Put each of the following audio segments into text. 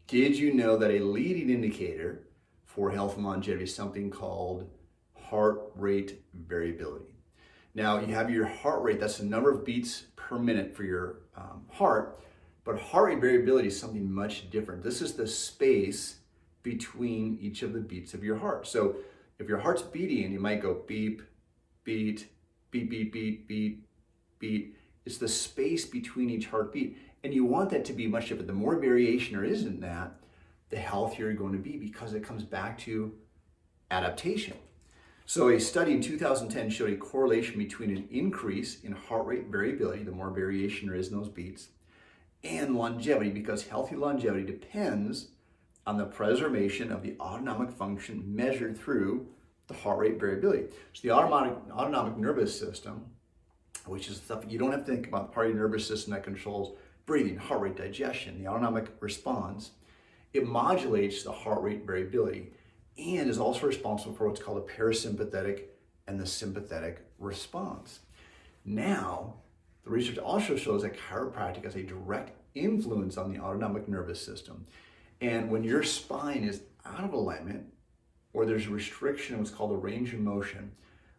Did you know that a leading indicator for health and longevity is something called heart rate variability? Now, you have your heart rate, that's the number of beats per minute for your heart, but heart rate variability is something much different. This is the space between each of the beats of your heart. So if your heart's beating, you might go beep, beat, beat, beat, beat, beat, beat. It's the space between each heartbeat. And you want that to be much different. The more variation there is in that, the healthier you're going to be, because it comes back to adaptation. So a study in 2010 showed a correlation between an increase in heart rate variability, the more variation there is in those beats, and longevity, because healthy longevity depends on the preservation of the autonomic function measured through the heart rate variability. So the autonomic nervous system, which is stuff you don't have to think about, the part of your nervous system that controls breathing, heart rate, digestion, the autonomic response, it modulates the heart rate variability and is also responsible for what's called a parasympathetic and the sympathetic response. Now, the research also shows that chiropractic has a direct influence on the autonomic nervous system. And when your spine is out of alignment, or there's a restriction in what's called a range of motion,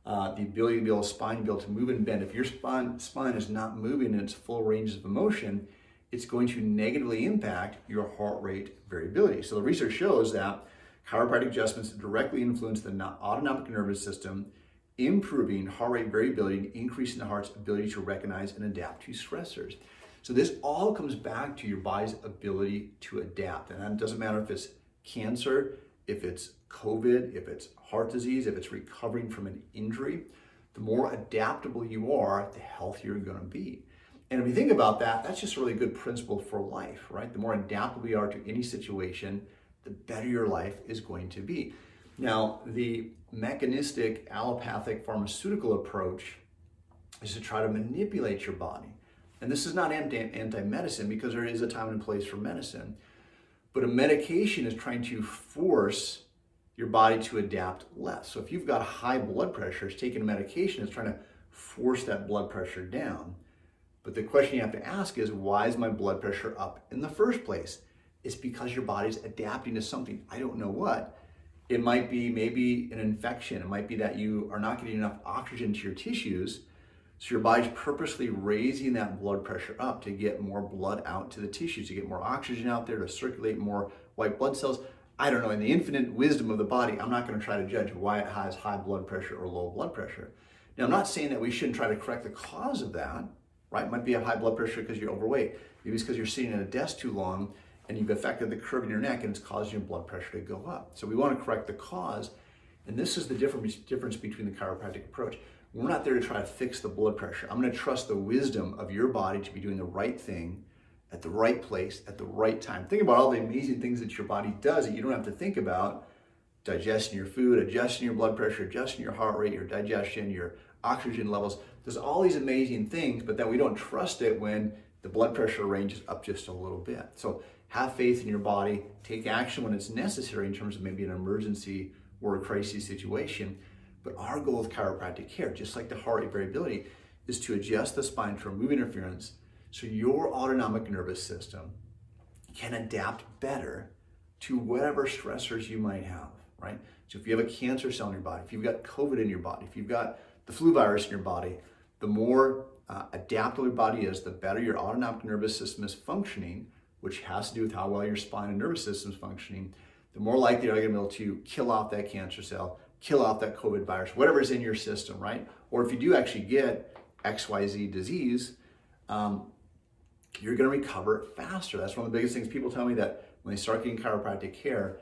the ability to be able to move and bend. If your spine is not moving in its full range of motion, it's going to negatively impact your heart rate variability. So the research shows that chiropractic adjustments directly influence the autonomic nervous system, improving heart rate variability and increasing the heart's ability to recognize and adapt to stressors. So this all comes back to your body's ability to adapt. And it doesn't matter if it's cancer, if it's COVID, if it's heart disease, if it's recovering from an injury. The more adaptable you are, the healthier you're going to be. And if you think about that, that's just a really good principle for life, right? The more adaptable you are to any situation, the better your life is going to be. Now, the mechanistic allopathic pharmaceutical approach is to try to manipulate your body. And this is not anti-medicine, because there is a time and place for medicine. But a medication is trying to force your body to adapt less. So if you've got high blood pressure, it's taking a medication that's trying to force that blood pressure down. But the question you have to ask is, why is my blood pressure up in the first place? It's because your body's adapting to something. I don't know what. It might be maybe an infection. It might be that you are not getting enough oxygen to your tissues. So your body's purposely raising that blood pressure up to get more blood out to the tissues, to get more oxygen out there, to circulate more white blood cells. I don't know. In the infinite wisdom of the body, I'm not going to try to judge why it has high blood pressure or low blood pressure. Now, I'm not saying that we shouldn't try to correct the cause of that, right? It might be a high blood pressure because you're overweight. Maybe it's because you're sitting at a desk too long and you've affected the curve in your neck and it's causing your blood pressure to go up. So we want to correct the cause. And this is the difference between the chiropractic approach. We're not there to try to fix the blood pressure. I'm going to trust the wisdom of your body to be doing the right thing at the right place at the right time. Think about all the amazing things that your body does that you don't have to think about. Digesting your food, adjusting your blood pressure, adjusting your heart rate, your digestion, your oxygen levels. There's all these amazing things, but then we don't trust it when the blood pressure ranges up just a little bit. So have faith in your body. Take action when it's necessary in terms of maybe an emergency or a crisis situation. But our goal with chiropractic care, just like the heart rate variability, is to adjust the spine to remove interference so your autonomic nervous system can adapt better to whatever stressors you might have, right? So if you have a cancer cell in your body, if you've got COVID in your body, if you've got the flu virus in your body, the more adaptable your body is, the better your autonomic nervous system is functioning, which has to do with how well your spine and nervous system is functioning, the more likely you're going to be able to kill off that cancer cell, kill off that COVID virus, whatever's in your system, right? Or if you do actually get XYZ disease, you're going to recover faster. That's one of the biggest things people tell me, that when they start getting chiropractic care,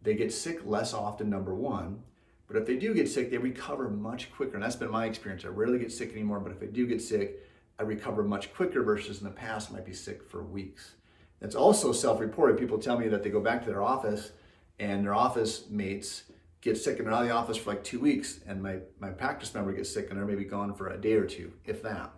they get sick less often, number one. But if they do get sick, they recover much quicker. And that's been my experience. I rarely get sick anymore, but if I do get sick, I recover much quicker versus in the past, I might be sick for weeks. That's also self-reported. People tell me that they go back to their office and their office mates get sick and they're out of the office for like 2 weeks, and my practice member gets sick and they're maybe gone for a day or two, if that,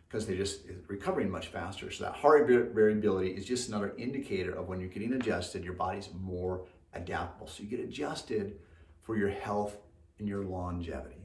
because they just recovering much faster. So that heart rate variability is just another indicator of when you're getting adjusted, your body's more adaptable. So you get adjusted for your health and your longevity.